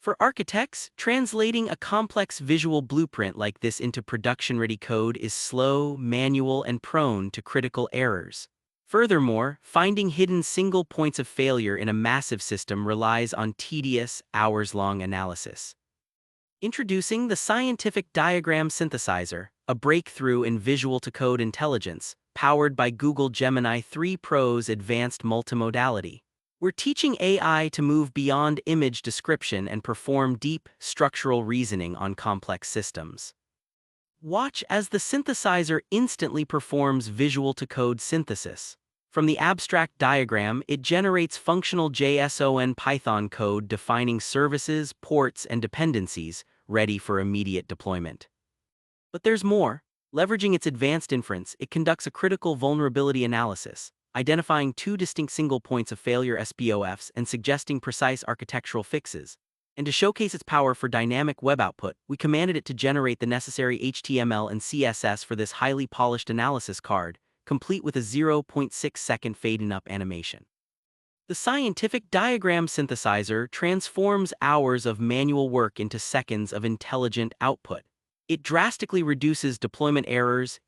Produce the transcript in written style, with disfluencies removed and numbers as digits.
For architects, translating a complex visual blueprint like this into production-ready code is slow, manual, and prone to critical errors. Furthermore, finding hidden single points of failure in a massive system relies on tedious, hours-long analysis. Introducing the Scientific Diagram Synthesizer, a breakthrough in visual-to-code intelligence, powered by Google Gemini 3 Pro's advanced multimodality. We're teaching AI to move beyond image description and perform deep, structural reasoning on complex systems. Watch as the synthesizer instantly performs visual-to-code synthesis. From the abstract diagram, it generates functional JSON Python code defining services, ports, and dependencies, ready for immediate deployment. But there's more. Leveraging its advanced inference, it conducts a critical vulnerability analysis, identifying two distinct single points of failure SPOFs and suggesting precise architectural fixes. And to showcase its power for dynamic web output, we commanded it to generate the necessary HTML and CSS for this highly polished analysis card, complete with a 0.6-second fade-in-up animation. The Scientific Diagram Synthesizer transforms hours of manual work into seconds of intelligent output. It drastically reduces deployment errors,